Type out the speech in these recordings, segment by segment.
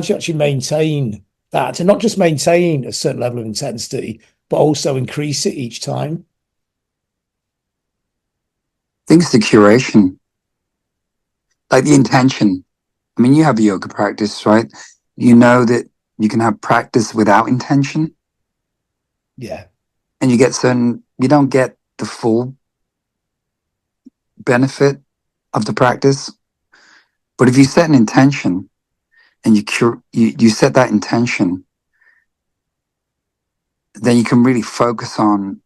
do you actually maintain that, and not just maintain a certain level of intensity, but also increase it each time? I think it's the curation, like the intention. I mean, you have a yoga practice, right? You know that you can have practice without intention. Yeah. And you don't get the full benefit of the practice. But if you set an intention and you set that intention, then you can really focus on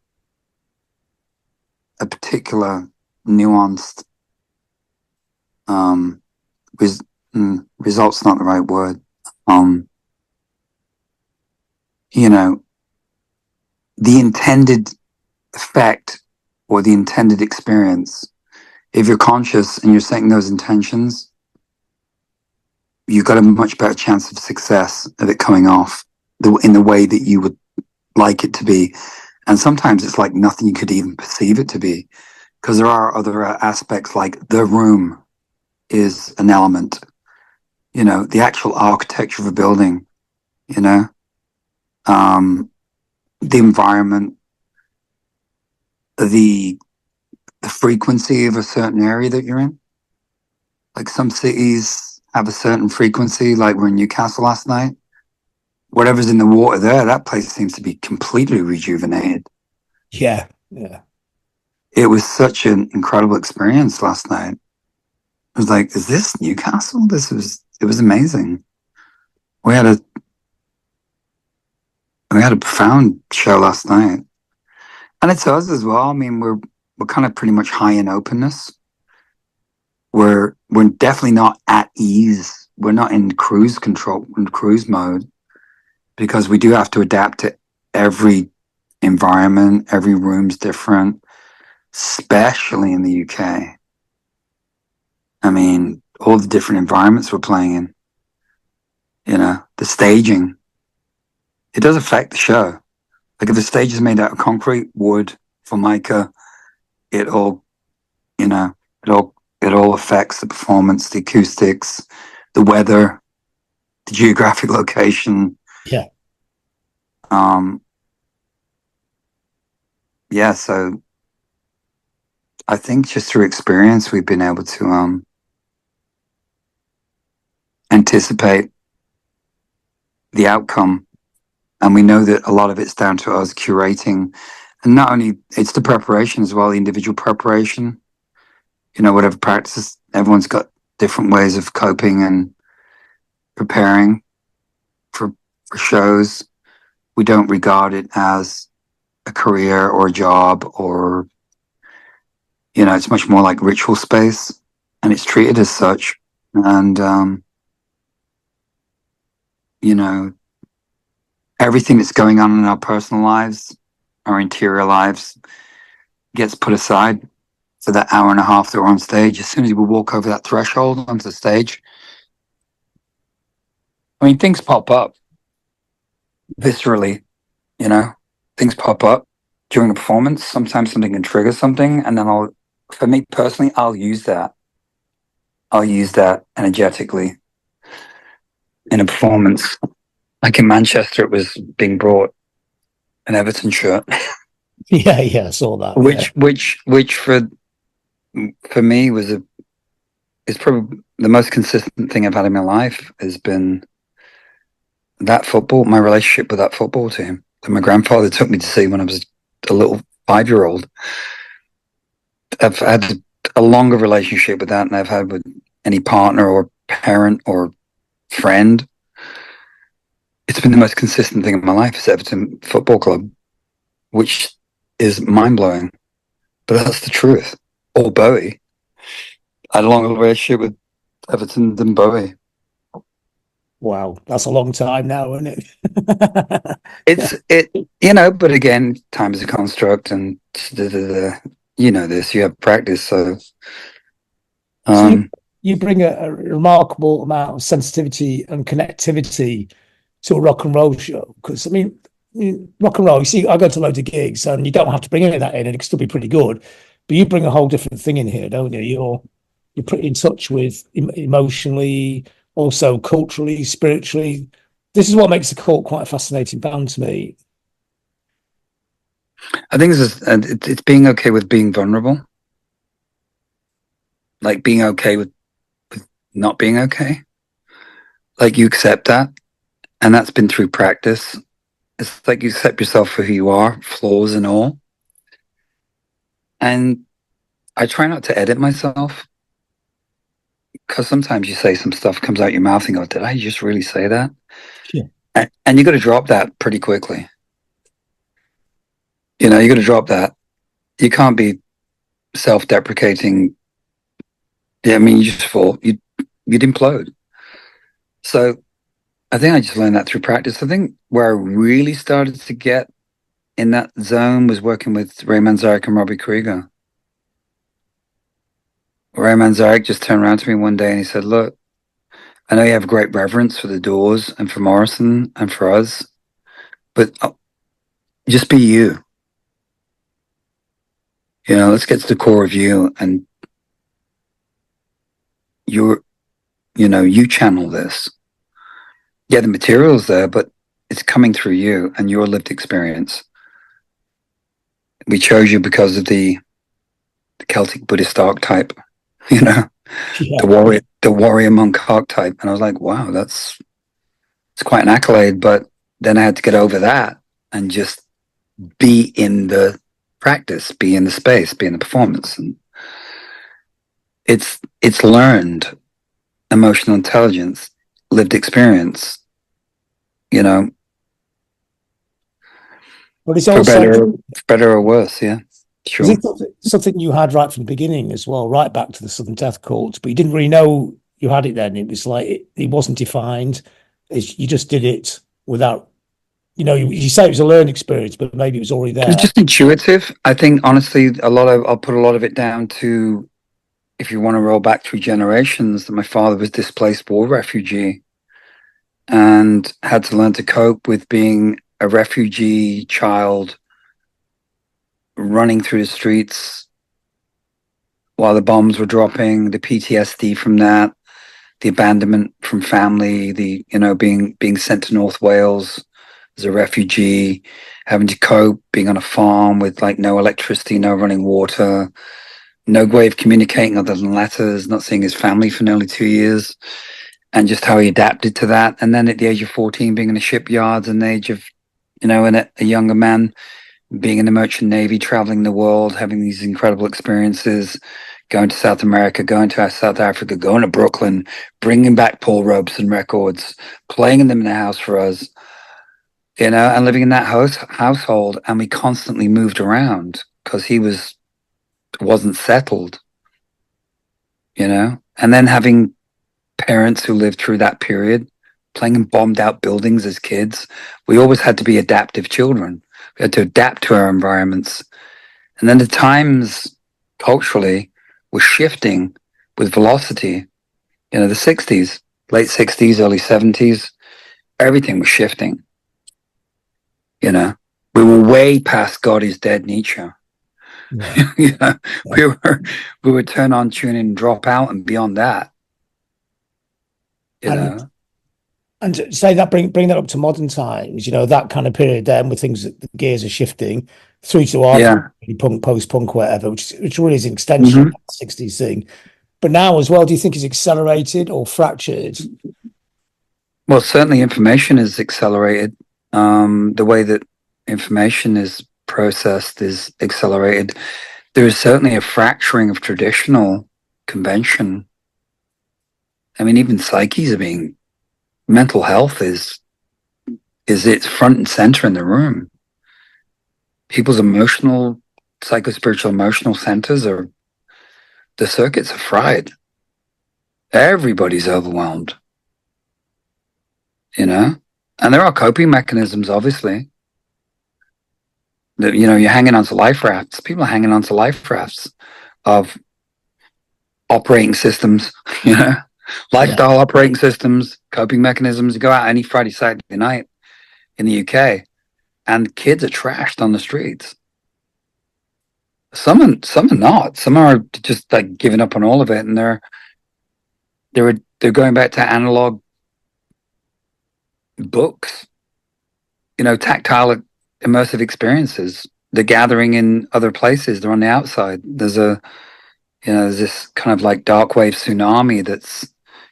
a particular nuanced result's not the right word. You know, the intended effect or the intended experience. If you're conscious and you're setting those intentions, you've got a much better chance of success of it coming off in the way that you would like it to be. And sometimes it's like nothing you could even perceive it to be, because there are other aspects, like the room is an element, you know, the actual architecture of a building, you know, the environment, the frequency of a certain area that you're in. Like some cities have a certain frequency, like we're in Newcastle last night. Whatever's in the water there, that place seems to be completely rejuvenated. Yeah. Yeah. It was such an incredible experience last night. I was like, is this Newcastle? It was amazing. We had a profound show last night. And it's us as well. I mean, we're kind of pretty much high in openness. We're definitely not at ease. We're not in cruise control, in cruise mode, because we do have to adapt to every environment. Every room's different, especially in the UK. I mean, all the different environments we're playing in, you know, the staging, it does affect the show. Like if the stage is made out of concrete, wood, formica, it all, you know, it all affects the performance, the acoustics, the weather, the geographic location. Yeah. Yeah, so I think just through experience, we've been able to anticipate the outcome. And we know that a lot of it's down to us curating. And not only, it's the preparation as well, the individual preparation. You know, whatever practices, everyone's got different ways of coping and preparing for shows. We don't regard it as a career or a job, or, you know, it's much more like ritual space, and it's treated as such. And, you know, everything that's going on in our personal lives, our interior lives, gets put aside for that hour and a half that we're on stage. As soon as we walk over that threshold onto the stage, I mean, things pop up viscerally, you know, things pop up during a performance. Sometimes something can trigger something, and then for me personally, I'll use that energetically in a performance. Like in Manchester, it was being brought an Everton shirt. Yeah, I saw that. Which for me is probably the most consistent thing I've had in my life, has been that football, my relationship with that football team that my grandfather took me to see when I was a little 5-year-old. I've had a longer relationship with that than I've had with any partner or parent or friend. It's been the most consistent thing in my life, is Everton Football Club, which is mind-blowing, but that's the truth. Or Bowie. I had a longer relationship with Everton than Bowie. Wow, that's a long time now, isn't it? You know, but again, time is a construct, and you know this. You have practice, so. So you bring a remarkable amount of sensitivity and connectivity to a rock and roll show, because I mean, rock and roll. You see, I go to loads of gigs, and you don't have to bring any of that in, and it can still be pretty good. But you bring a whole different thing in here, don't you? You're pretty in touch with emotionally, also culturally, spiritually. This is what makes the Culkt quite a fascinating band to me. I think it's being okay with being vulnerable, like being okay with not being okay. Like you accept that, and that's been through practice. It's like you accept yourself for who you are, flaws and all. And I try not to edit myself because sometimes you say some stuff comes out your mouth and go, "Did I just really say that?" Yeah. And you got to drop that pretty quickly. You know, you got to drop that. You can't be self-deprecating. Yeah, I mean, you just fall. You'd implode. So I think I just learned that through practice. I think where I really started to get in that zone was working with Ray Manzarek and Robbie Krieger. Ray Manzarek just turned around to me one day and he said, "Look, I know you have great reverence for the Doors and for Morrison and for us, but just be you. You know, let's get to the core of you, and you channel this. Yeah, the material's there, but it's coming through you and your lived experience. We chose you because of the Celtic Buddhist archetype, you know, Yeah. the warrior monk archetype." And I was like, wow, it's quite an accolade. But then I had to get over that and just be in the practice, be in the space, be in the performance. And it's learned emotional intelligence, lived experience, you know, But it's for also, better or worse. Yeah, is sure. it something you had right from the beginning as well, right back to the Southern Death Cult, but you didn't really know you had it then. It was like it wasn't defined. You just did it without, you say it was a learned experience, but maybe it was already It was there. just intuitive. I think honestly, I'll put a lot of it down to, if you want to roll back through generations, that my father was displaced war refugee and had to learn to cope with being a refugee child running through the streets while the bombs were dropping, the PTSD from that, the abandonment from family, the being sent to North Wales as a refugee, having to cope being on a farm with like no electricity, no running water, no way of communicating other than letters, not seeing his family for nearly 2 years, and just how he adapted to that. And then at the age of 14, being in the shipyards, and the age of, and a younger man being in the merchant navy, traveling the world, having these incredible experiences, going to South America, going to South Africa, going to Brooklyn, bringing back Paul Robeson records, playing them in the house for us, and living in that household. And we constantly moved around because he wasn't settled, and then having parents who lived through that period, playing in bombed out buildings as kids. We always had to be adaptive children. We had to adapt to our environments. And then the times culturally were shifting with velocity. The 60s, late 60s, early 70s, everything was shifting. We were way past God is dead Nietzsche. Yeah. Yeah, we were turn on, tune in, drop out, and beyond that. And say that bring that up to modern times, that kind of period then where the gears are shifting through to our punk, post-punk, whatever, which really is an extension of that 60s thing. But now as well, do you think it's accelerated or fractured? Well, certainly information is accelerated. The way that information is processed is accelerated. There is certainly a fracturing of traditional convention. I mean, even psyches are being, mental health is it's front and center in the room. People's emotional, psychospiritual emotional centers the circuits are fried. Everybody's overwhelmed, and there are coping mechanisms, obviously. That, you're hanging onto life rafts. People are hanging onto life rafts of operating systems, lifestyle operating systems, coping mechanisms. You go out any Friday, Saturday night in the UK, and kids are trashed on the streets. Some are not. Some are just like giving up on all of it, and they're they're going back to analog books, tactile immersive experiences. They're gathering in other places. They're on the outside. There's this kind of like dark wave tsunami that's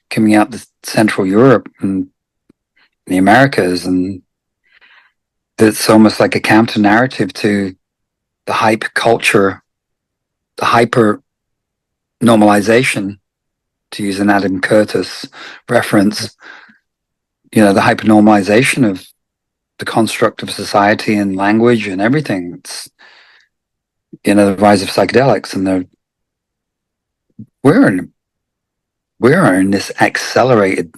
coming out the Central Europe and the Americas, and that's almost like a counter narrative to the hype culture, the hyper normalisation, to use an Adam Curtis reference. The hyper normalisation of the construct of society and language and everything. It's the rise of psychedelics, and we're in this accelerated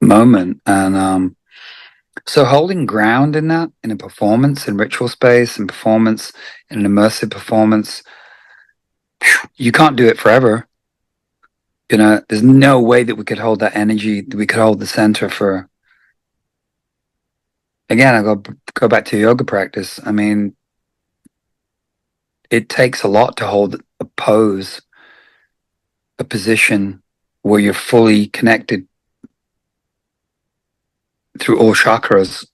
moment, and so holding ground in that, in a performance, in ritual space, in performance, in an immersive performance, you can't do it forever. There's no way that we could hold that energy, that we could hold the center for. Again, I go back to yoga practice. I mean, it takes a lot to hold a pose, a position where you're fully connected through all chakras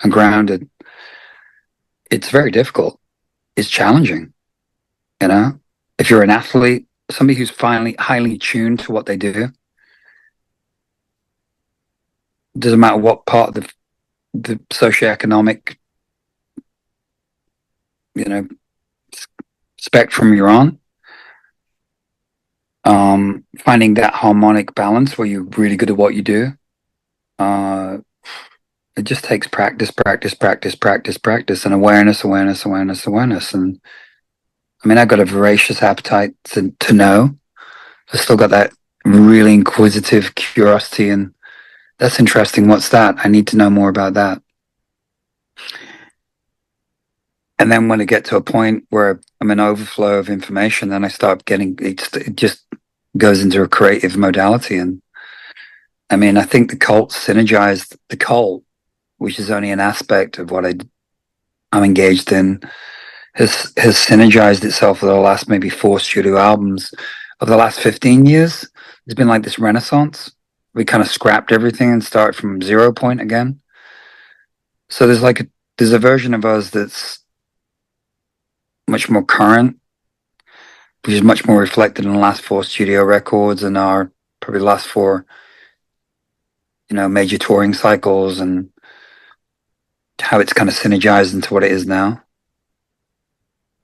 and grounded. It's very difficult. It's challenging. If you're an athlete, somebody who's finally highly tuned to what they do, doesn't matter what part of the socioeconomic, spectrum you're on, finding that harmonic balance where you're really good at what you do. It just takes practice, and awareness. And I mean, I've got a voracious appetite to know. I've still got that really inquisitive curiosity, and that's interesting. What's that? I need to know more about that. And then when I get to a point where I'm in overflow of information, then I start getting, it just goes into a creative modality. And I mean, I think the Culkt synergized, the Culkt, which is only an aspect of what I'm engaged in, has synergized itself with the last maybe 4 studio albums. Of the last 15 years, there's been like this renaissance. We kind of scrapped everything and started from 0 point again. So there's a version of us that's much more current, which is much more reflected in the last 4 studio records and our probably last 4, major touring cycles, and how it's kind of synergized into what it is now.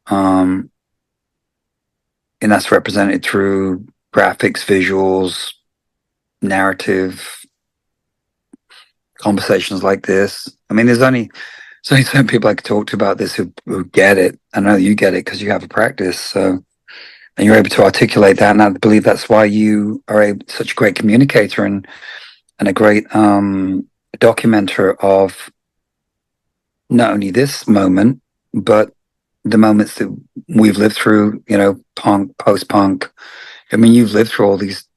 And that's represented through graphics, visuals, narrative, conversations like this. I mean, there's only certain people I could talk to about this who get it. I know you get it because you have a practice, so, and you're able to articulate that. And I believe that's why you are such a great communicator and a great documenter of not only this moment, but the moments that we've lived through, punk, post-punk. I mean, you've lived through all these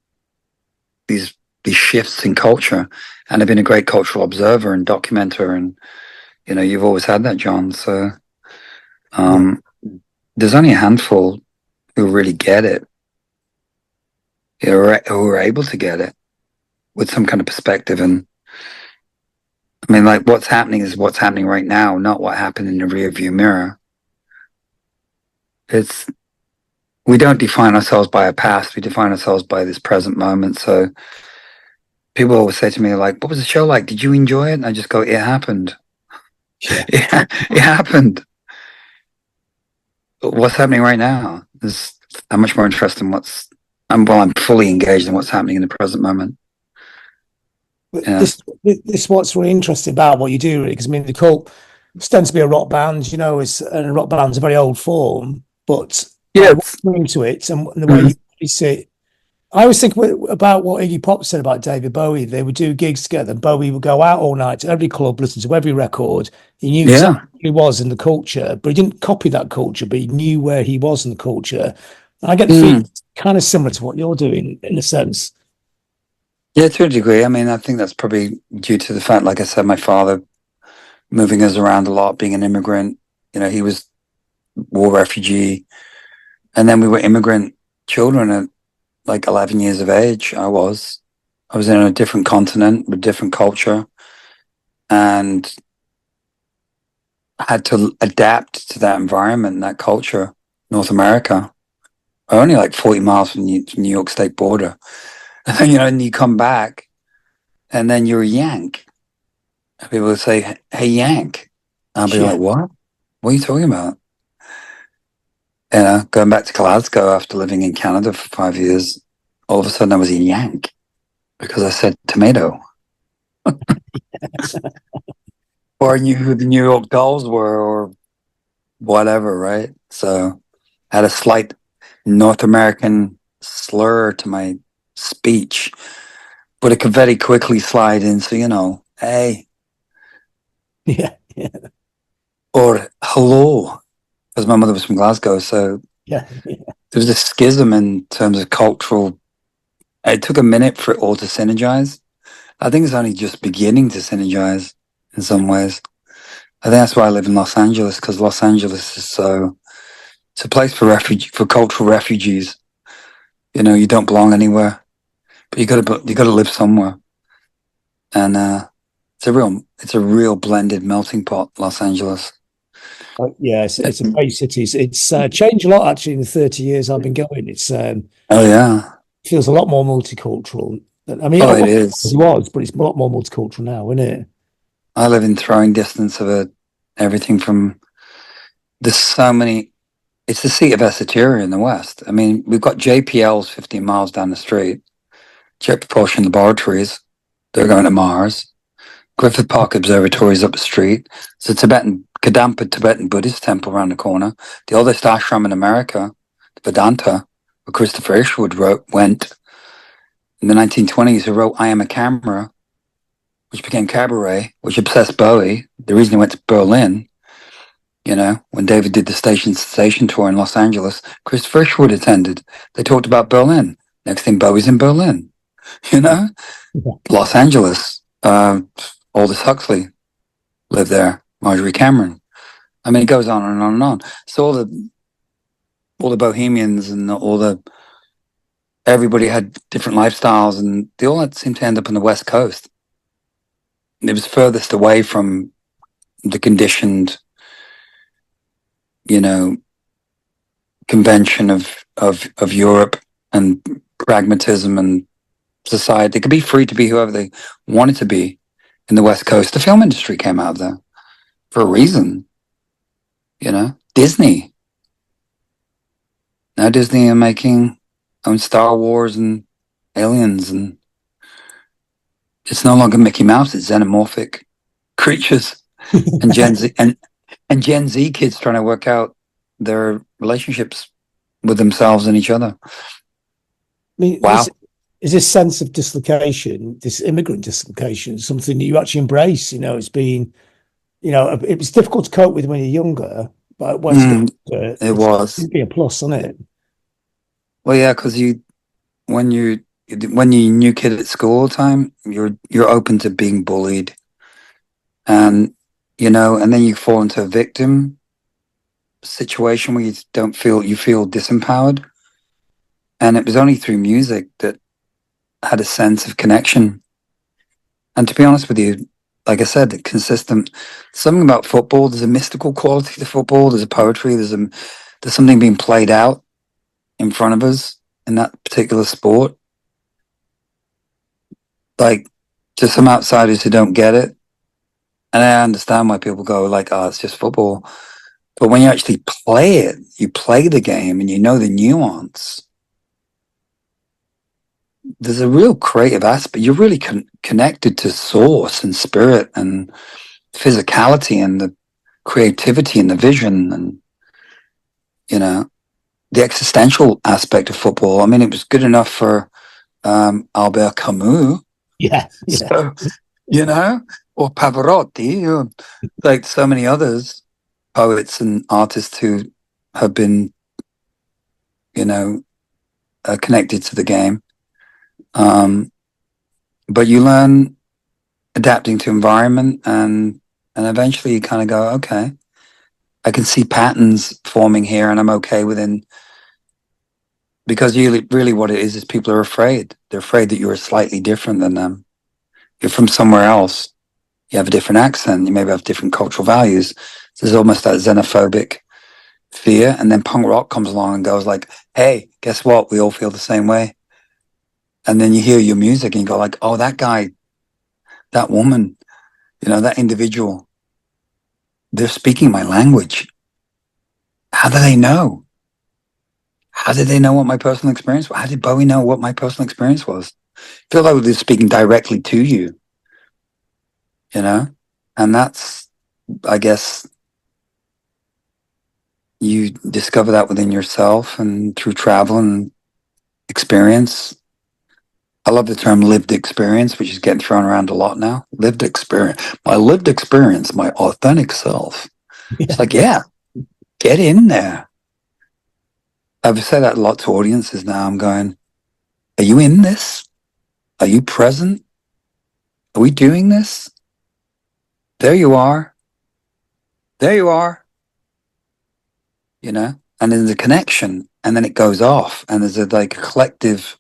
shifts in culture, and have been a great cultural observer and documenter, and you've always had that, John. So there's only a handful who really get it, who are able to get it with some kind of perspective. And I mean, like, what's happening is what's happening right now, not what happened in the rear view mirror. We don't define ourselves by our past. We define ourselves by this present moment. So people always say to me, like, what was the show like? Did you enjoy it? And I just go, it happened. It happened. What's happening right now is, I'm much more interested in I'm fully engaged in what's happening in the present moment. Yeah. This what's really interesting about what you do, really, because I mean, the Culkt stands to be a rock band, and a rock band's a very old form, but into it and the way you see it. I always think about what Iggy Pop said about David Bowie. They would do gigs together, and Bowie would go out all night to every club, listen to every record. He knew exactly who he was in the culture, but he didn't copy that culture, but he knew where he was in the culture. And I get the feeling it's kind of similar to what you're doing in a sense. Yeah, to a degree. I mean, I think that's probably due to the fact, like I said, my father moving us around a lot, being an immigrant. He was war refugee, and then we were immigrant children. And like 11 years of age. I was in a different continent with different culture, and had to adapt to that environment, that culture. North America, only like 40 miles from New York State border. And then, and you come back, and then you're a Yank. And people would say, "Hey, Yank." I'll be like, "What? What are you talking about?" Going back to Glasgow after living in Canada for 5 years, all of a sudden I was a Yank because I said tomato. Or I knew who the New York Dolls were or whatever, right? So I had a slight North American slur to my speech, but it could very quickly slide into, hey. Yeah. Or hello, because my mother was from Glasgow. So Yeah. there was a schism in terms of cultural. It took a minute for it all to synergize. I think it's only just beginning to synergize in some ways. I think that's why I live in Los Angeles, because Los Angeles is it's a place for cultural refugees. You don't belong anywhere, but you gotta live somewhere. And it's a real blended melting pot, Los Angeles. Yeah, it's a great city. It's changed a lot actually in the 30 years I've been going. It's Oh yeah. feels a lot more multicultural. I mean, Oh, it it is. was, but it's a lot more multicultural now, isn't it? I live in throwing distance of it. Everything from there's so many. It's the seat of esoteria in the West. I mean, we've got JPLs 15 miles down the street, Jet Propulsion Laboratories. They're going to Mars. Griffith Park Observatory is up the street. There's a Kadampa Tibetan Buddhist temple around the corner. The oldest ashram in America, the Vedanta, where Christopher Isherwood went in the 1920s, who wrote I Am a Camera, which became Cabaret, which obsessed Bowie. The reason he went to Berlin, when David did the station tour in Los Angeles, Christopher Isherwood attended. They talked about Berlin. Next thing, Bowie's in Berlin. Yeah. Los Angeles. Aldous Huxley lived there. Marjorie Cameron. I mean, it goes on and on and on. So all the bohemians and everybody had different lifestyles, and they all seemed to end up on the West Coast. It was furthest away from the conditioned, convention of Europe and pragmatism and society. They could be free to be whoever they wanted to be in the West Coast. The film industry came out of there for a reason. Disney. Now Disney are making Star Wars and Aliens, and it's no longer Mickey Mouse. It's xenomorphic creatures and Gen Z and Gen Z kids trying to work out their relationships with themselves and each other. I mean, wow. Is this sense of dislocation, this immigrant dislocation, something that you actually embrace? It's been, it was difficult to cope with when you're younger, but once it was. It'd be a plus, isn't it? Well, yeah, because when you're a new kid at school all the time, you're open to being bullied, and and then you fall into a victim situation where you feel disempowered. And it was only through music that had a sense of connection. And to be honest with you, like I said, consistent. Something about football. There's a mystical quality to football. There's a poetry. There's something being played out in front of us in that particular sport. Like, to some outsiders who don't get it, and I understand why people go like, "Oh, it's just football." But when you actually play it, you play the game, and you know the nuance. There's a real creative aspect. You're really connected to source and spirit and physicality and the creativity and the vision and the existential aspect of football. I mean, it was good enough for Albert Camus. Yeah. So, or Pavarotti, or like so many others, poets and artists who have been, connected to the game. But you learn adapting to environment, and eventually you kind of go, okay, I can see patterns forming here, and I'm okay within Because you really what it is people are afraid. They're afraid that you're slightly different than them. You're from somewhere else. You have a different accent. You maybe have different cultural values. So there's almost that xenophobic fear. And then punk rock comes along and goes like, hey, guess what? We all feel the same way. And then you hear your music and you go like, oh, that guy, that woman, you know, that individual, they're speaking my language. How do they know? How did they know what my personal experience was? How did Bowie know what my personal experience was? I feel like they're speaking directly to you, you know? And that's, I guess, you discover that within yourself and through travel and experience. I love the term lived experience, which is getting thrown around a lot now. Lived experience, my authentic self. Yeah. It's like, yeah, get in there. I've said that a lot to audiences now. I'm going, are you in this? Are you present? Are we doing this? There you are. There you are. You know, and there's a connection, and then it goes off, and there's a collective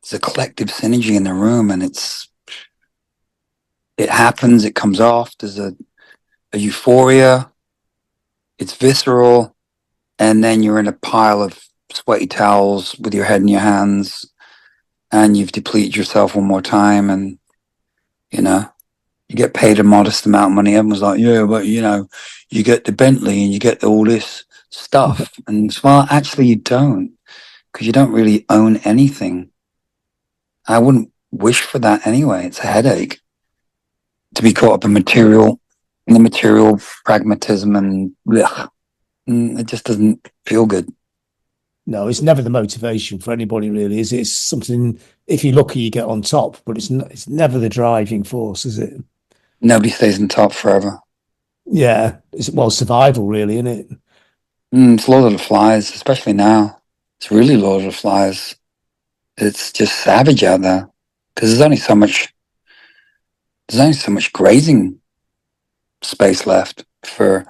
synergy in the room, and it happens, it comes off. There's a euphoria. It's visceral, and then you're in a pile of sweaty towels with your head in your hands, and you've depleted yourself one more time, and you know. You get paid a modest amount of money. Everyone's like, yeah, but you know, you get the Bentley and you get all this stuff. And it's, well, actually you don't, because you don't really own anything. I wouldn't wish for that anyway. It's a headache to be caught up in the material pragmatism, and ugh, it just doesn't feel good. No, it's never the motivation for anybody, really, is it? It's something, if you're lucky, you get on top, but it's never the driving force, is it? Nobody stays on top forever. Yeah, it's, well, survival, really, isn't it? It's Lord of the Flies, especially now. It's really Lord of the Flies. It's just savage out there because there's only so much grazing space left for,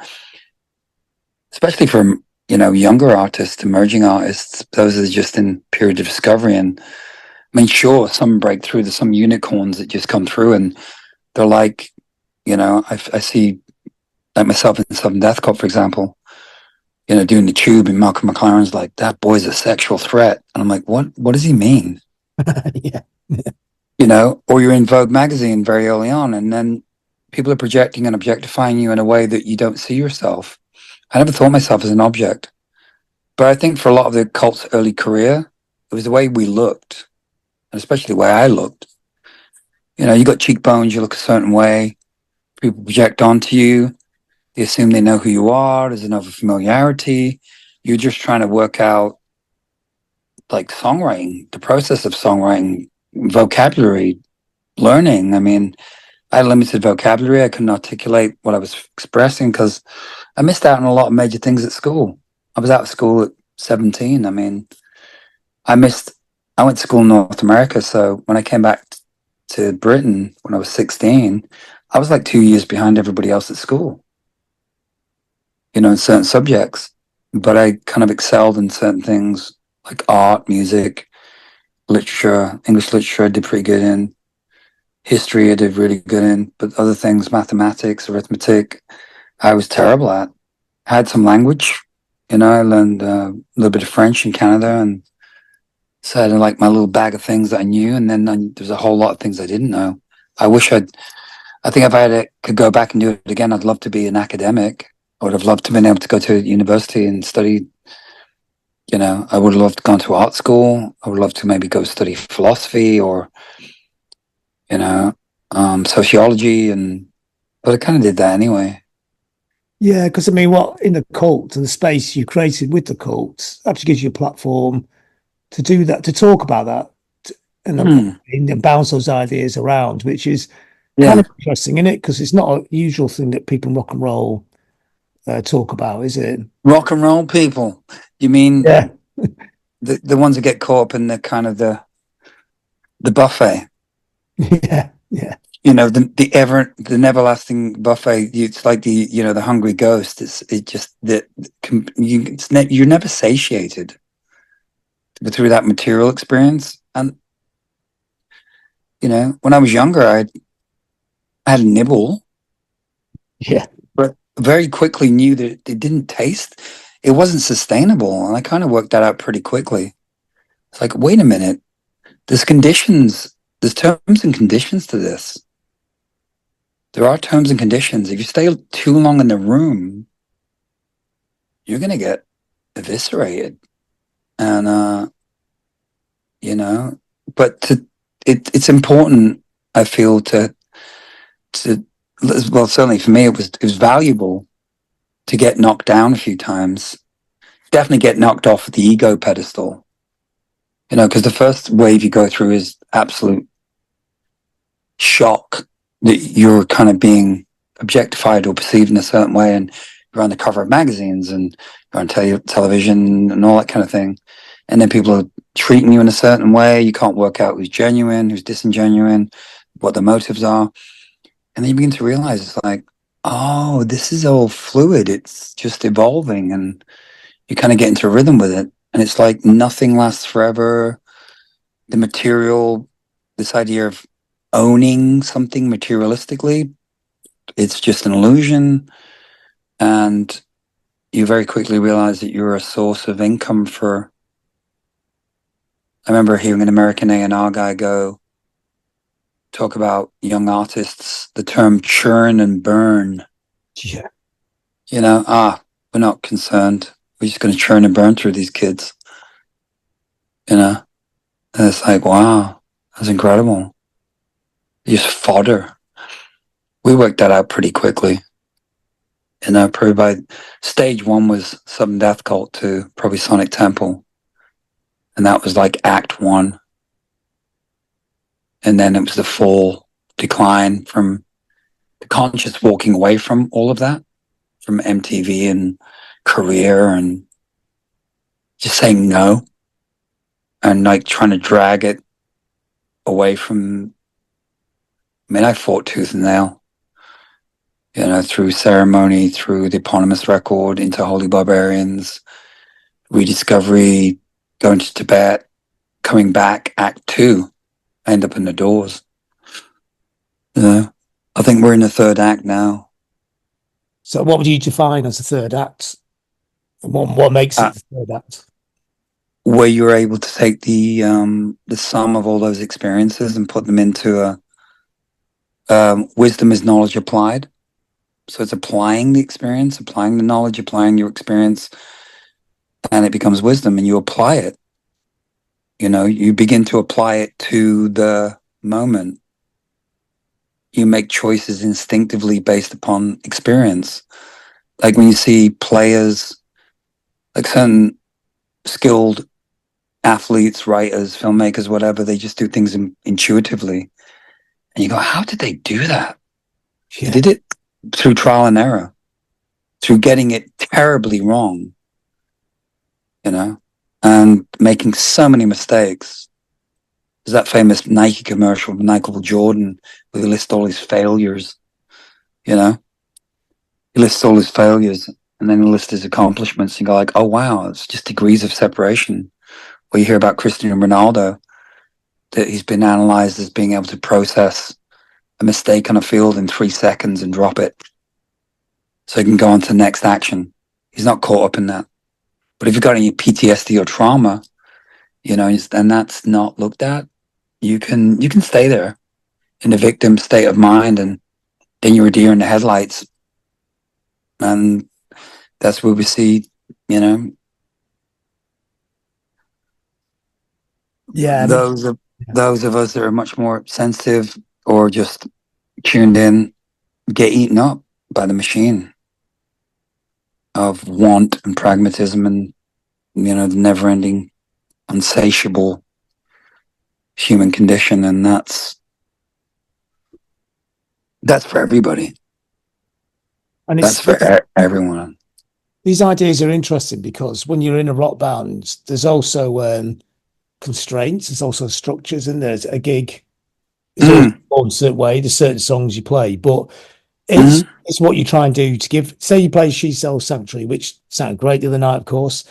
especially for, you know, younger artists, emerging artists, those that are just in period of discovery. And I mean, sure, some break through. There's some unicorns that just come through, and they're like, you know, I see like myself in Sudden Death Cop, for example, you know, doing the tube, and Malcolm Maclaren's like, that boy's a sexual threat. And I'm like, what does he mean? Yeah. You know, or you're in Vogue magazine very early on, and then people are projecting and objectifying you in a way that you don't see yourself. I never thought myself as an object, but I think for a lot of the cult's early career, it was the way we looked, and especially the way I looked. You know, you got cheekbones, you look a certain way, people project onto you, they assume they know who you are, there's an over familiarity, you're just trying to work out like songwriting, the process of songwriting, vocabulary, learning. I mean, I had limited vocabulary. I couldn't articulate what I was expressing because I missed out on a lot of major things at school. I was out of school at 17. I mean, I went to school in North America. So when I came back to Britain when I was 16, I was like 2 years behind everybody else at school, you know, in certain subjects. But I kind of excelled in certain things like art, music, literature, English literature I did pretty good in. History I did really good in, but other things, mathematics, arithmetic, I was terrible at. I had some language, you know, I learned a little bit of French in Canada, and so I had like my little bag of things that I knew, and then there's a whole lot of things I didn't know. I think if could go back and do it again, I'd love to be an academic. I would have loved to have been able to go to university and study, you know, I would have loved to go to art school. I would love to maybe go study philosophy or, you know, sociology, but I kind of did that anyway. Yeah, because I mean, what in the cult and the space you created with the cult actually gives you a platform to do that, to talk about that, and bounce those ideas around, which is kind of interesting, isn't it? Because it's not a usual thing that people in rock and roll talk about, is it? Rock and roll people. You mean Yeah. the ones that get caught up in the kind of the buffet? Yeah, yeah. You know, the neverlasting buffet. It's like the hungry ghost. You're never satiated. through that material experience. And, you know, when I was younger, I had a nibble, Yeah. but very quickly knew that it didn't taste, it wasn't sustainable. And I kind of worked that out pretty quickly. It's like, wait a minute, there's conditions, there's terms and conditions to this. There are terms and conditions. If you stay too long in the room, you're going to get eviscerated. And, you know, but it's important, I feel, to, well, certainly for me, it was valuable to get knocked down a few times. Definitely get knocked off the ego pedestal, you know, because the first wave you go through is absolute shock that you're kind of being objectified or perceived in a certain way, and you're on the cover of magazines and you're on television and all that kind of thing. And then people are treating you in a certain way. You can't work out who's genuine, who's disingenuine, what the motives are. And then you begin to realize it's like, oh, this is all fluid. It's just evolving, and you kind of get into a rhythm with it. And it's like nothing lasts forever. The material, this idea of owning something materialistically, it's just an illusion. And you very quickly realize that you're a source of income for. I remember hearing an American A&R guy talk about young artists, the term churn and burn. Yeah. You know, we're not concerned. We're just going to churn and burn through these kids. You know, and it's like, wow, that's incredible. Just fodder. We worked that out pretty quickly. You know, probably by stage one was Sudden Death Cult 2, probably Sonic Temple. And that was like act one. And then it was the full decline from the conscious walking away from all of that, from MTV and career, and just saying no, and like trying to drag it away from. I mean, I fought tooth and nail, you know, through ceremony, through the eponymous record, into Holy Barbarians, rediscovery, going to Tibet, coming back, act two, end up in the Doors. You know, I think we're in the third act now. So what would you define as the third act? What makes it the third act? Where you're able to take the sum of all those experiences and put them into a wisdom is knowledge applied. So it's applying the experience, applying the knowledge, applying your experience, and it becomes wisdom, and you apply it. You know, you begin to apply it to the moment. You make choices instinctively based upon experience. Like when you see players, like certain skilled athletes, writers, filmmakers, whatever, they just do things intuitively. And you go, how did they do that? Yeah. They did it through trial and error, through getting it terribly wrong, you know, and making so many mistakes. There's that famous Nike commercial, Michael Jordan, where he lists all his failures, you know. He lists all his failures and then he lists his accomplishments, and you go like, oh, wow, it's just degrees of separation. Or you hear about Cristiano Ronaldo, that he's been analyzed as being able to process a mistake on a field in 3 seconds and drop it so he can go on to the next action. He's not caught up in that. But if you've got any PTSD or trauma, you know, and that's not looked at, you can stay there in the victim state of mind, and then you're a deer in the headlights. And that's where we see, you know, those of us that are much more sensitive or just tuned in get eaten up by the machine of want and pragmatism, and, you know, the never-ending, unsatiable human condition. And that's for everybody. And that's for everyone. These ideas are interesting because when you're in a rock band, there's also constraints, there's also structures, and there's a gig. It's all a certain way, there's certain songs you play, but it's what you try and do to give. Say you play She Sells Sanctuary, which sounded great the other night, of course.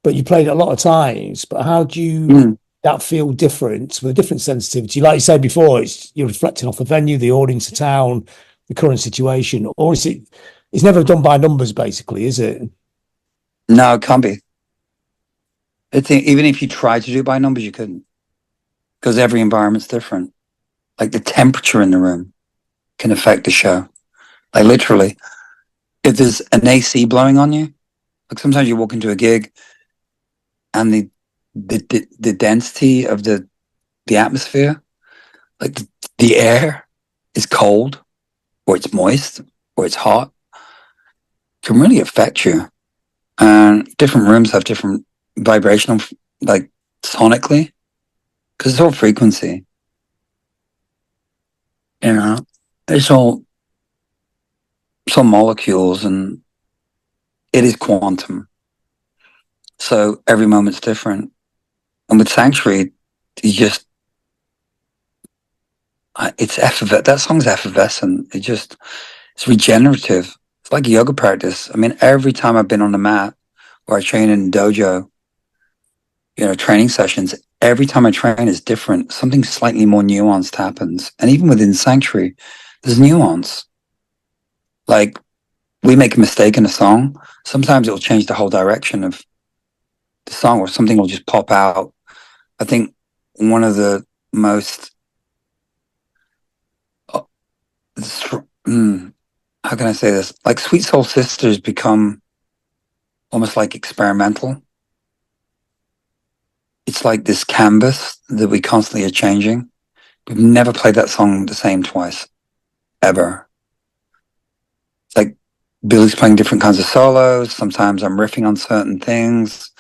but you played it a lot of times. But how do you that feel different with a different sensitivity? Like you said before, you're reflecting off the venue, the audience, the town, the current situation, or is it? It's never done by numbers, basically, is it? No, it can't be. Even if you tried to do it by numbers, you couldn't, because every environment's different. Like the temperature in the room can affect the show. Like literally, if there's an AC blowing on you, like sometimes you walk into a gig and the density of the atmosphere, like the air is cold or it's moist or it's hot, can really affect you. And different rooms have different vibrational, like sonically, because it's all frequency. You know, it's all molecules, and it is quantum. So every moment's different. And with Sanctuary, you just, it's effervescent. That song's effervescent. It's regenerative. It's like a yoga practice. I mean, every time I've been on the mat or I train in dojo, training sessions, every time I train is different. Something slightly more nuanced happens. And even within Sanctuary, there's nuance. Like, we make a mistake in a song, sometimes it will change the whole direction of the song, or something will just pop out. I think one of the most, how can I say this? Like Sweet Soul Sisters become almost like experimental. It's like this canvas that we constantly are changing. We've never played that song the same twice, ever. It's like Billy's playing different kinds of solos. Sometimes I'm riffing on certain things.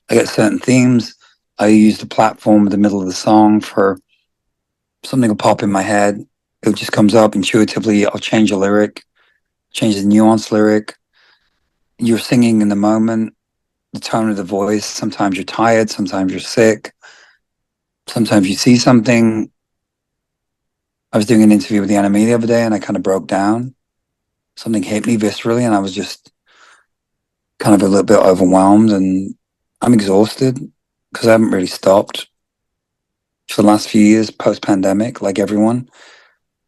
I get certain themes. I use the platform in the middle of the song for something will pop in my head. It just comes up intuitively. I'll change a lyric, change the nuance lyric. You're singing in the moment, the tone of the voice. Sometimes you're tired. Sometimes you're sick. Sometimes you see something. I was doing an interview with the enemy the other day and I kind of broke down. Something hit me viscerally and I was just kind of a little bit overwhelmed, and I'm exhausted because I haven't really stopped for the last few years post-pandemic. Like everyone,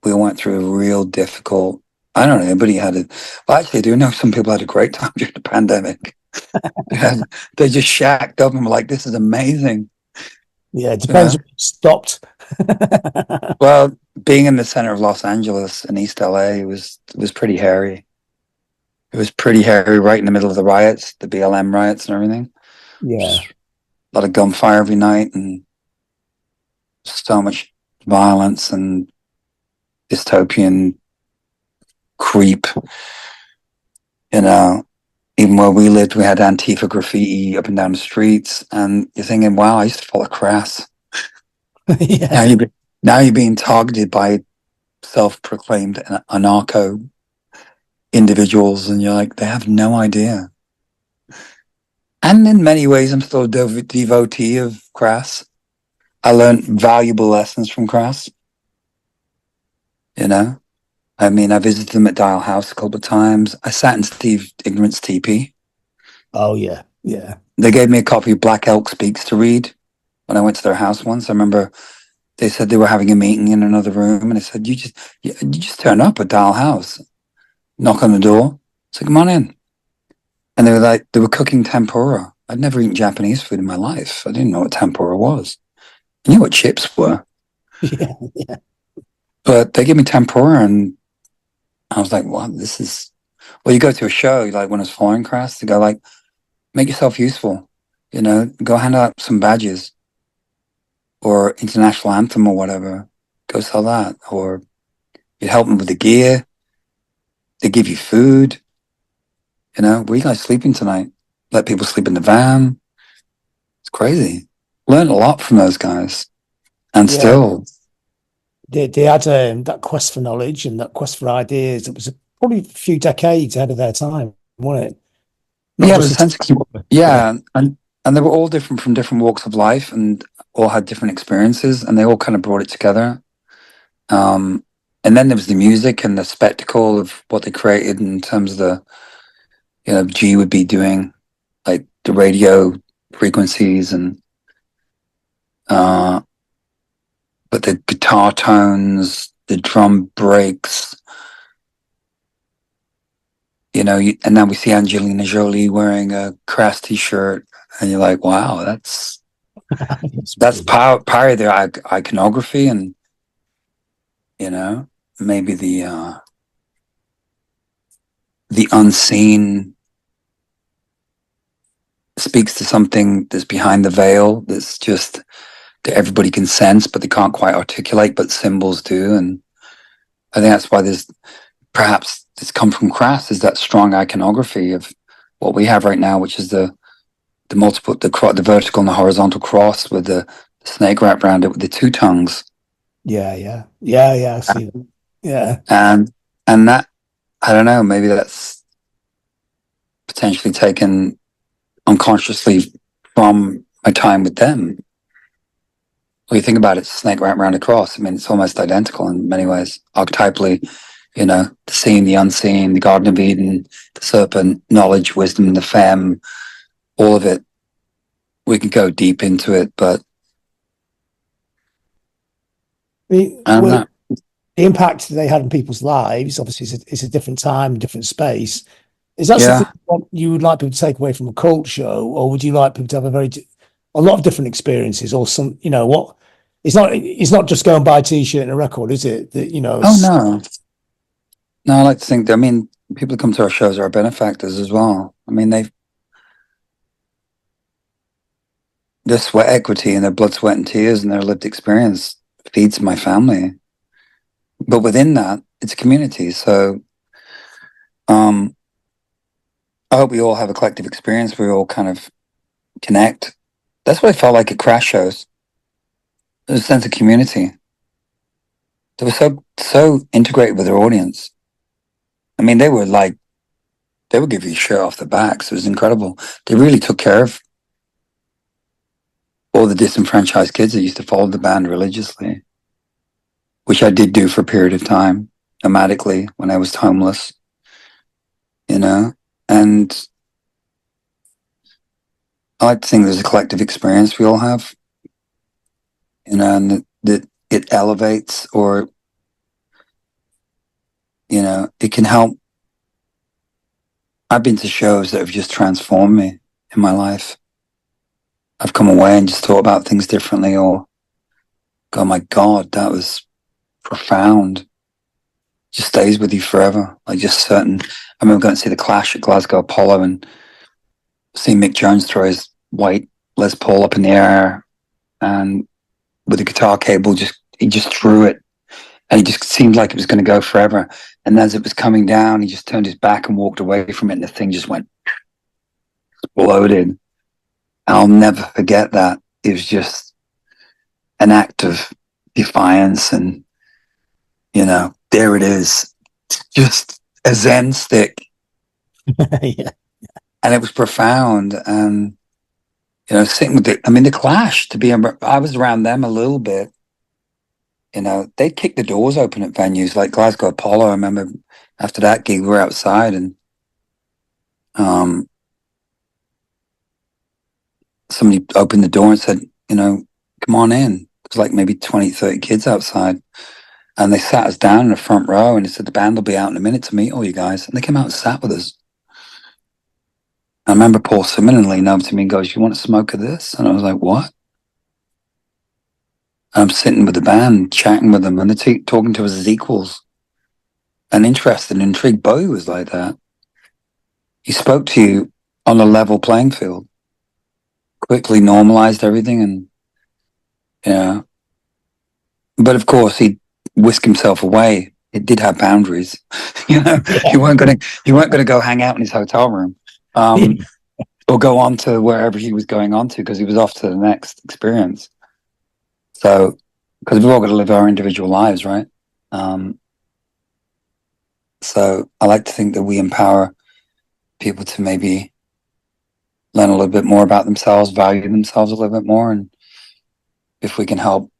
we all went through a real difficult, I don't know, everybody had it. Well, actually, I do know some people had a great time during the pandemic. They just shacked up and were like, this is amazing. Yeah, it depends when you stopped. Well, being in the center of Los Angeles and East LA was pretty hairy. It was pretty hairy, right in the middle of the riots, the BLM riots and everything. Yeah. Just a lot of gunfire every night and so much violence and dystopian creep. Even where we lived, we had Antifa graffiti up and down the streets, and you're thinking, wow, I used to follow Crass. Yeah. Now you're being targeted by self-proclaimed anarcho individuals, and you're like, they have no idea. And in many ways, I'm still a devotee of Crass. I learned valuable lessons from Crass. I mean, I visited them at Dial House a couple of times. I sat in Steve Ignorant's teepee. Oh, yeah. Yeah. They gave me a copy of Black Elk Speaks to read when I went to their house once. I remember they said they were having a meeting in another room, and I said, you just turn up at Dial House, knock on the door, say, come on in. And they were cooking tempura. I'd never eaten Japanese food in my life. I didn't know what tempura was. I knew what chips were. Yeah. Yeah. But they gave me tempura, and I was like, wow, this is... Well, you go to a show, like when I was following Crass, to go like, make yourself useful. Go hand out some badges or international anthem or whatever. Go sell that. Or you help them with the gear. They give you food. Where are you guys sleeping tonight? Let people sleep in the van. It's crazy. Learned a lot from those guys. And still... They had that quest for knowledge and that quest for ideas. It was probably a few decades ahead of their time, wasn't it? Not Yeah, just and they were all different from different walks of life and all had different experiences, and they all kind of brought it together. And then there was the music and the spectacle of what they created in terms of G would be doing like the radio frequencies and but the guitar tones, the drum breaks, you know, and now we see Angelina Jolie wearing a Crass t-shirt, and you're like, wow, that's power of their iconography, and you know, maybe the unseen speaks to something that's behind the veil, that's just that everybody can sense, but they can't quite articulate, but symbols do. And I think that's why there's perhaps it's come from Crass, is that strong iconography of what we have right now, which is the multiple, the vertical and the horizontal cross with the snake wrapped around it with the two tongues. Yeah. I see that. Yeah. And that, I don't know, maybe that's potentially taken unconsciously from my time with them. When you think about it, it's a snake wrapped around a cross. I mean, it's almost identical in many ways, archetypally, you know, the seen, the unseen, the Garden of Eden, the serpent, knowledge, wisdom, the femme, all of it. We could go deep into it, but the impact they had on people's lives, obviously, it's a different time, different space. Is that something you would like people to take away from a Culkt show, or would you like people to have a lot of different experiences, or some, you know, what? It's not just go and buy a t-shirt and a record, is it? That, you know. No, I like to think that, I mean, people who come to our shows are our benefactors as well. I mean, their sweat equity and their blood, sweat, and tears and their lived experience feeds my family. But within that, it's a community. So I hope we all have a collective experience where we all kind of connect. That's what I felt like at Crass shows. There's a sense of community. They were so integrated with their audience. I mean, they would give you a shirt off the back. So it was incredible. They really took care of all the disenfranchised kids that used to follow the band religiously, which I did do for a period of time, nomadically, when I was homeless, you know. And I like to think there's a collective experience we all have, you know, and that it elevates, or, you know, it can help. I've been to shows that have just transformed me in my life. I've come away and just thought about things differently, or go, my God, that was profound. Just stays with you forever. Like, just certain. I remember going to see the Clash at Glasgow Apollo and seeing Mick Jones throw his white Les Paul up in the air, and with the guitar cable, he just threw it, and he just seemed like it was going to go forever. And as it was coming down, he just turned his back and walked away from it, and the thing just went exploded. I'll never forget that. It was just an act of defiance, and, you know, there it is, just a Zen stick. Yeah. And it was profound. And, you know, sitting with the Clash, I was around them a little bit. You know, they'd kick the doors open at venues like Glasgow Apollo. I remember after that gig, we were outside, and somebody opened the door and said, you know, come on in. It was like maybe 20, 30 kids outside. And they sat us down in the front row, and they said, the band will be out in a minute to meet all you guys. And they came out and sat with us. I remember Paul Simon leaned over to me and goes, you want a smoke of this? And I was like, what? And I'm sitting with the band, chatting with them, and they're talking to us as equals and interested and intrigued. Bowie was like that. He spoke to you on a level playing field, quickly normalized everything, and, you know. But of course, he'd whisk himself away. It did have boundaries. You know, you weren't gonna go hang out in his hotel room. Or go on to wherever he was going on to, because he was off to the next experience. So, because we've all got to live our individual lives, right? So I like to think that we empower people to maybe learn a little bit more about themselves, value themselves a little bit more, and if we can help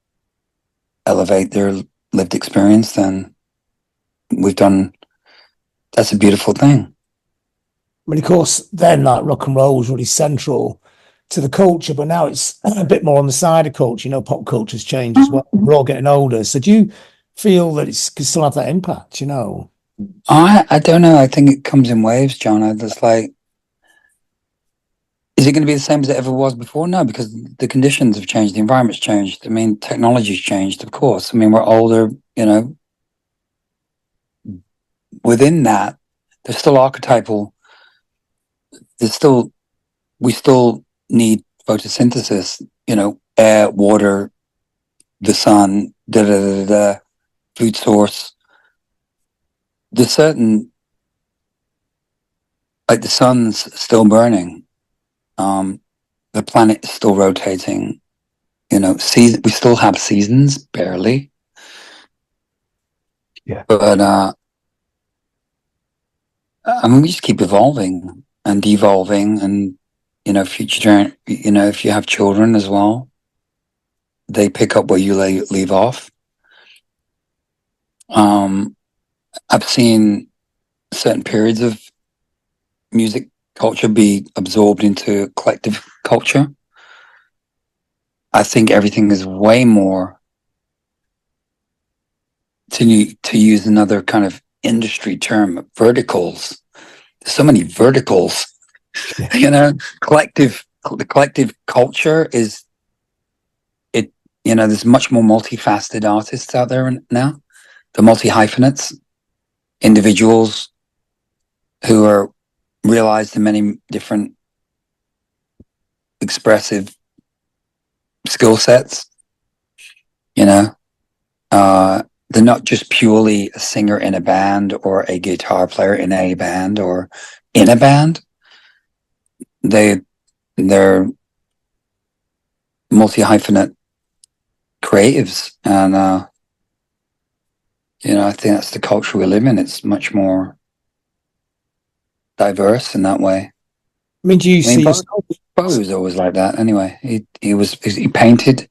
elevate their lived experience, then that's a beautiful thing. I mean, of course, then like rock and roll was really central to the culture, but now it's a bit more on the side of culture. You know, pop culture's changed as well. We're all getting older. So do you feel that it can still have that impact, you know? I don't know. I think it comes in waves, John. I just like, is it going to be the same as it ever was before? No, because the conditions have changed, the environment's changed. I mean, technology's changed, of course. I mean, we're older, you know. Within that, there's still archetypal. There's still, we still need photosynthesis, you know, air, water, the sun, food source. There's certain, like the sun's still burning. The planet is still rotating. You know, we still have seasons, barely. Yeah. But I mean, we just keep evolving and devolving, and you know, you know, if you have children as well, they pick up where you leave off. I've seen certain periods of music culture be absorbed into collective culture. I think everything is way more, to use another kind of industry term, verticals. There's so many verticals. Yeah. You know, the collective culture is it. You know, there's much more multifaceted artists out there now. The multi-hyphenates, individuals who are realized in many different expressive skill sets. You know, they're not just purely a singer in a band or a guitar player in a band or in a band. They're multi-hyphenate creatives, and you know, I think that's the culture we live in. It's much more diverse in that way. I mean, do you see Bowie was always like that anyway. He painted,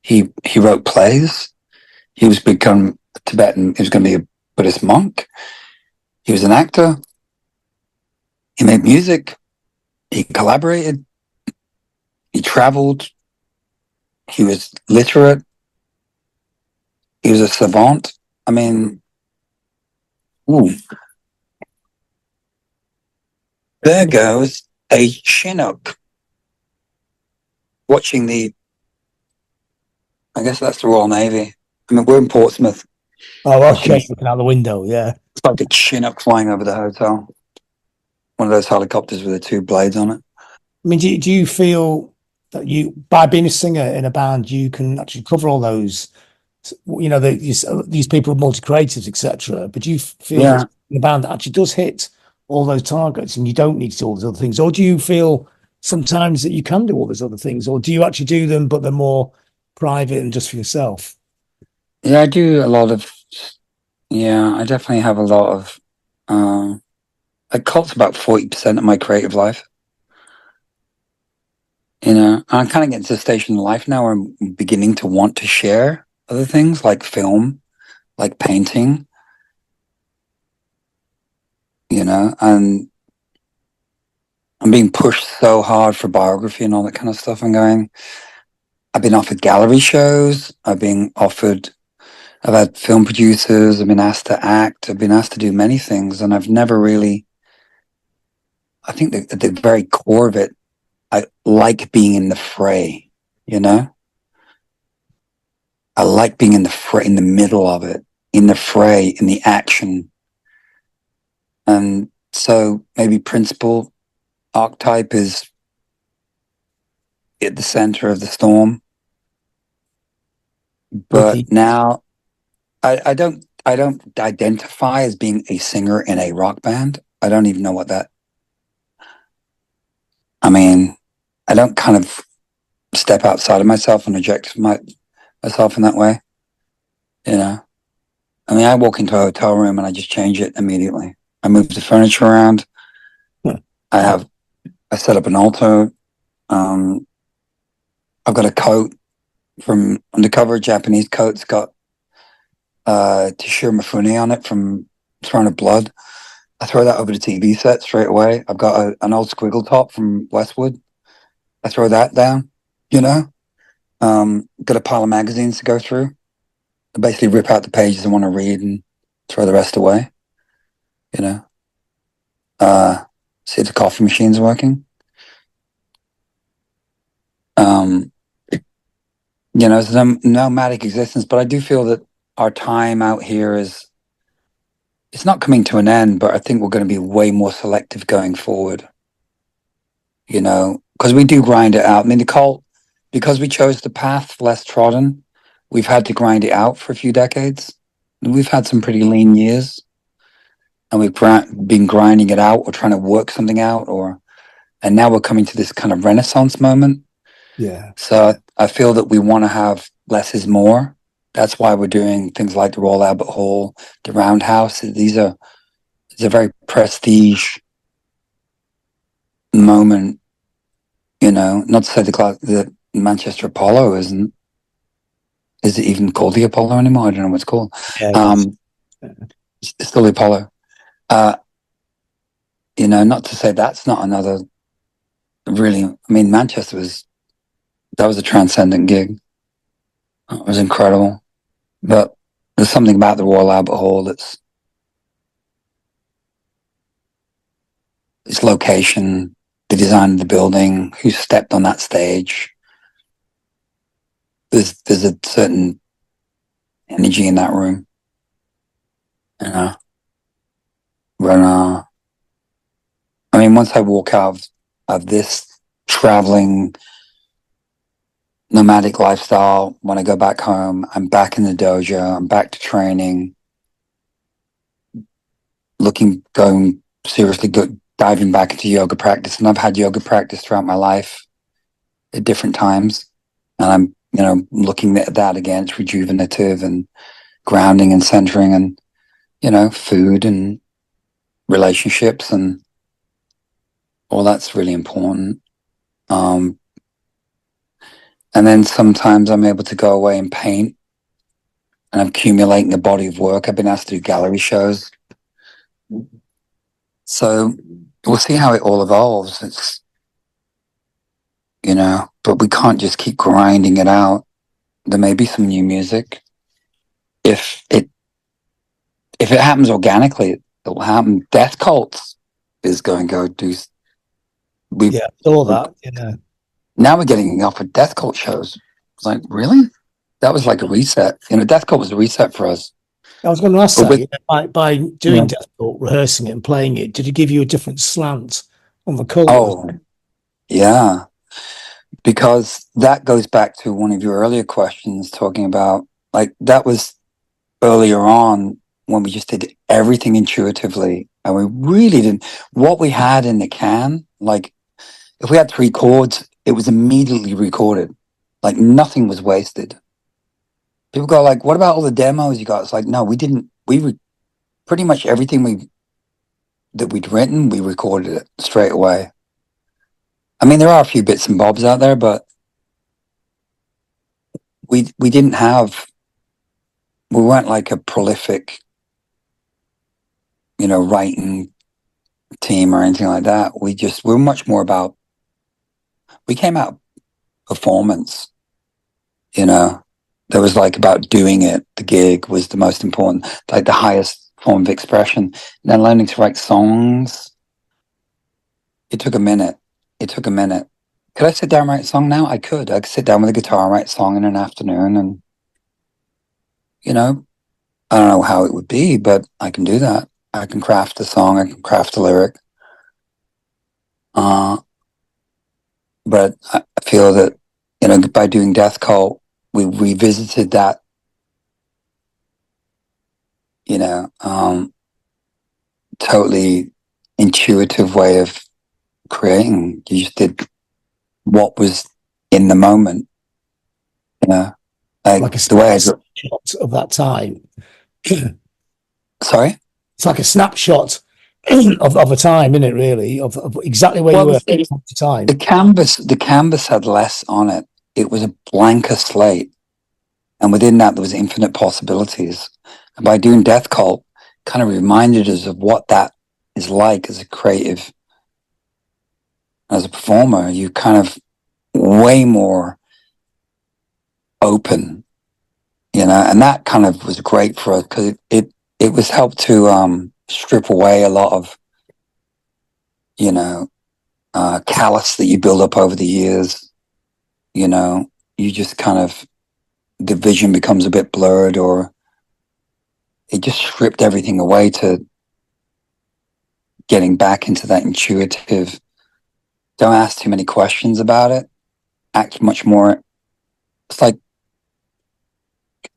he wrote plays, he was become a Tibetan, he was going to be a Buddhist monk, he was an actor, he made music, he collaborated, he traveled, he was literate, he was a savant. I mean, ooh, there goes a Chinook watching I guess that's the Royal Navy. I mean, we're in Portsmouth. Oh, okay, looking out the window, yeah. It's like a Chinook flying over the hotel. One of those helicopters with the two blades on it. I mean, do you feel that by being a singer in a band, you can actually cover all those, you know, these people are multi-creatives, etc. But do you feel that in a band that actually does hit all those targets and you don't need to do all those other things? Or do you feel sometimes that you can do all those other things? Or do you actually do them, but they're more private and just for yourself? Yeah, I do a lot of, I definitely have a lot of, Cult's about 40% of my creative life. You know, I'm kind of getting to the station in life now where I'm beginning to want to share other things like film, like painting, you know, and I'm being pushed so hard for biography and all that kind of stuff. I've been offered gallery shows. I've had film producers. I've been asked to act. I've been asked to do many things, and I've never really, I think that at the very core of it, I like being in the fray, you know? I like being in the fray, in the middle of it, in the fray, in the action. And so maybe principal archetype is at the center of the storm. But now I don't identify as being a singer in a rock band. I don't even know what that, I mean, I don't kind of step outside of myself and reject myself in that way. You know, I mean, I walk into a hotel room and I just change it immediately. I move the furniture around. I set up an altar. I've got a coat from Undercover, a Japanese coat. It's got Tishiro Mifune on it from Throne of Blood. I throw that over the TV set straight away. I've got an old squiggle top from Westwood. I throw that down, you know. Got a pile of magazines to go through. I basically rip out the pages I want to read and throw the rest away, you know. See if the coffee machine's working. You know, it's a nomadic existence, but I do feel that our time out here it's not coming to an end, but I think we're going to be way more selective going forward, you know, because we do grind it out. I mean, the cult, because we chose the path less trodden, we've had to grind it out for a few decades. And we've had some pretty lean years, and we've been grinding it out or trying to work something out, and now we're coming to this kind of renaissance moment. Yeah. So I feel that we want to have less is more. That's why we're doing things like the Royal Albert Hall, the Roundhouse. It's a very prestige moment, you know. Not to say the Manchester Apollo isn't. Is it even called the Apollo anymore? I don't know what it's called. Yeah, It's still the Apollo. You know, not to say that's not another really. I mean, that was a transcendent gig. It was incredible. But there's something about the Royal Albert Hall that's its location, the design of the building, who stepped on that stage. There's a certain energy in that room, you know. When I mean, once I walk out of this traveling nomadic lifestyle, when I go back home, I'm back in the dojo, I'm back to training, going seriously, diving back into yoga practice. And I've had yoga practice throughout my life at different times. And I'm, you know, looking at that again. It's rejuvenative and grounding and centering, and, you know, food and relationships and all that's really important. And then sometimes I'm able to go away and paint, and I'm accumulating a body of work. I've been asked to do gallery shows. So we'll see how it all evolves. It's, you know, but we can't just keep grinding it out. There may be some new music. If it happens organically, it will happen. Death Cults is going to go do. Yeah, all that. Yeah. Now we're getting offered Death Cult shows. It's like, really? That was like a reset. You know, Death Cult was a reset for us. I was going to ask But that, with, you know, by doing Death Cult, rehearsing it and playing it, did it give you a different slant on the cult? oh, yeah. Because that goes back to one of your earlier questions, talking about, like, that was earlier on when we just did everything intuitively, and we really didn't. What we had in the can, like, if we had 3 chords, it was immediately recorded. Like, nothing was wasted. People go like, what about all the demos you got? It's like, no, we didn't. Pretty much everything that we'd written, we recorded it straight away. I mean, there are a few bits and bobs out there, but we weren't like a prolific, you know, writing team or anything like that. We're much more about, we came out performance, you know. There was like about doing it. The gig was the most important, like the highest form of expression. And then learning to write songs. It took a minute. Could I sit down and write a song now? I could sit down with a guitar and write a song in an afternoon, and, you know, I don't know how it would be, but I can do that. I can craft a song, I can craft a lyric. But I feel that, you know, by doing Death Cult, we revisited that, you know, totally intuitive way of creating. You just did what was in the moment, you know, like the way snapshot of that time. Sorry? It's like a snapshot of a time, isn't it, really? Of exactly where you were at the time. The canvas had less on it. It was a blanker slate. And within that, there was infinite possibilities. And by doing Death Cult, kind of reminded us of what that is like as a creative, as a performer. You kind of way more open, you know, and that kind of was great for us because it was helped to strip away a lot of, you know, callous that you build up over the years. You know, you just kind of, the vision becomes a bit blurred, or it just stripped everything away to getting back into that intuitive, don't ask too many questions about it, act much more, it's like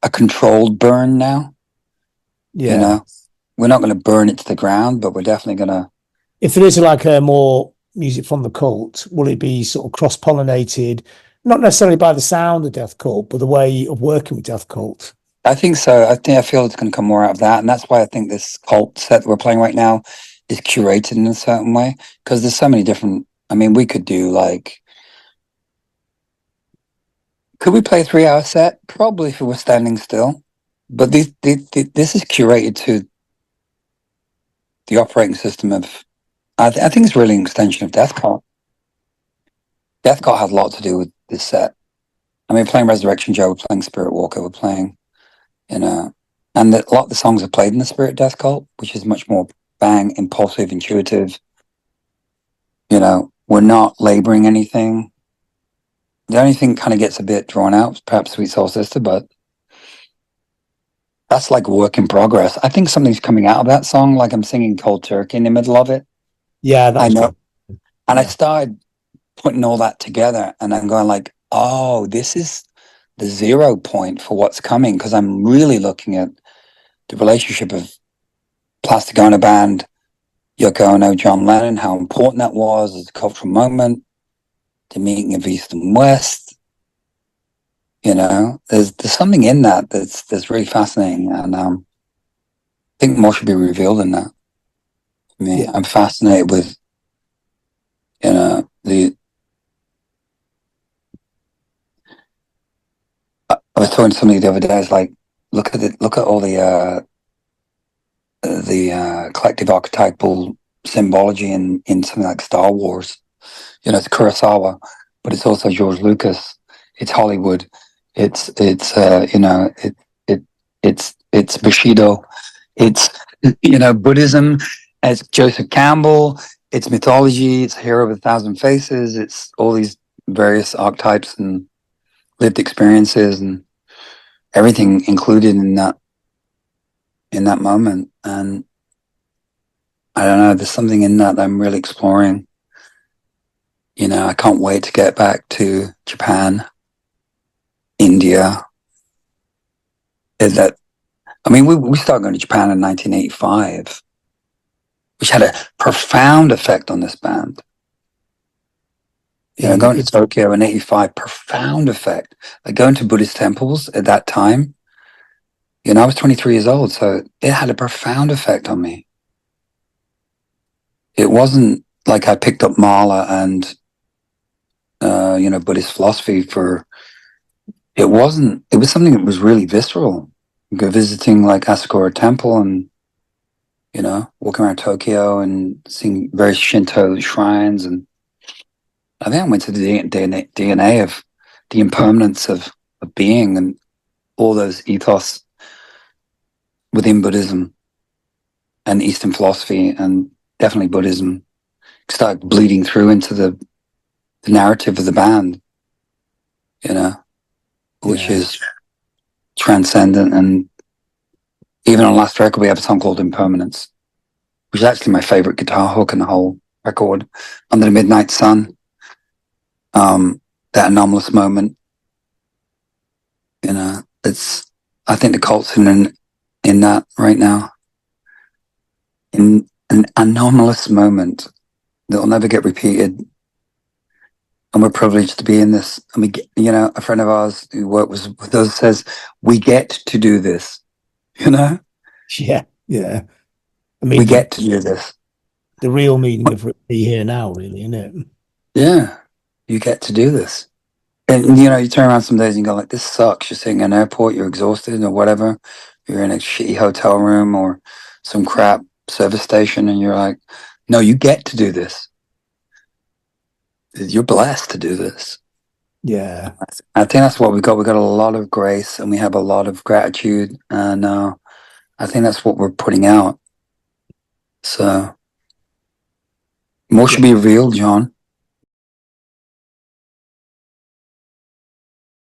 a controlled burn now. Yeah. You know, we're not going to burn it to the ground, but we're definitely going to. If there is like a more music from the Culkt, will it be sort of cross-pollinated, not necessarily by the sound of Death Cult, but the way of working with Death Cult? I think so. I feel it's going to come more out of that, and that's why I think this Culkt set that we're playing right now is curated in a certain way, because there's so many different. I mean, we could do like, could we play a 3 hour set? Probably if we were standing still, but this is curated to the operating system of. I think it's really an extension of Death Cult. Death Cult has a lot to do with this set. I mean, playing Resurrection Joe, we're playing Spirit Walker, we're playing, you know, and a lot of the songs are played in the Spirit Death Cult, which is much more bang, impulsive, intuitive. You know, we're not laboring anything. The only thing kind of gets a bit drawn out, perhaps Sweet Soul Sister, but that's like work in progress. I think something's coming out of that song, like I'm singing Cold Turkey in the middle of it. Yeah, I know. Good. And I started putting all that together, and I'm going like, oh, this is the 0 point for what's coming, because I'm really looking at the relationship of Plastic Ono Band, Yoko Ono, John Lennon, how important that was as a cultural moment, the meeting of East and West. You know, there's something in that that's really fascinating, and I think more should be revealed in that. I mean, I'm fascinated with, you know, I was talking to somebody the other day. It's like, look at all the collective archetypal symbology in something like Star Wars. You know, it's Kurosawa, but it's also George Lucas. It's Hollywood. It's you know, it's Bushido. It's, you know, Buddhism. It's Joseph Campbell. It's mythology. It's Hero of a Thousand Faces. It's all these various archetypes and lived experiences and everything included in that moment. And I don't know, there's something in that I'm really exploring. You know, I can't wait to get back to Japan, India. Is that, I mean, we started going to Japan in 1985, which had a profound effect on this band. You know, going to Tokyo in 85, profound effect. Like going to Buddhist temples at that time. You know, I was 23 years old, so it had a profound effect on me. It wasn't like I picked up Mala and, you know, Buddhist philosophy it was something that was really visceral. Go visiting like Asakura Temple and, you know, walking around Tokyo and seeing various Shinto shrines. And I think I went to the DNA of the impermanence of being and all those ethos within Buddhism and Eastern philosophy, and definitely Buddhism, started bleeding through into the narrative of the band, you know, which is transcendent. And even on last record, we have a song called Impermanence, which is actually my favorite guitar hook in the whole record. Under the Midnight Sun, that anomalous moment, you know, I think the Cult's in that right now, in an anomalous moment that will never get repeated. And we're privileged to be in this. And we get, you know, a friend of ours who worked with us says, we get to do this, you know? Yeah. I mean, we get to do this. The real meaning of be here now, really, isn't it? Yeah. You get to do this. And, you know, you turn around some days and you go like, this sucks. You're sitting in an airport, you're exhausted or whatever. You're in a shitty hotel room or some crap service station, and you're like, no, you get to do this. You're blessed to do this. Yeah. I think that's what we got. We got a lot of grace and we have a lot of gratitude, and I think that's what we're putting out. So more should be real, John.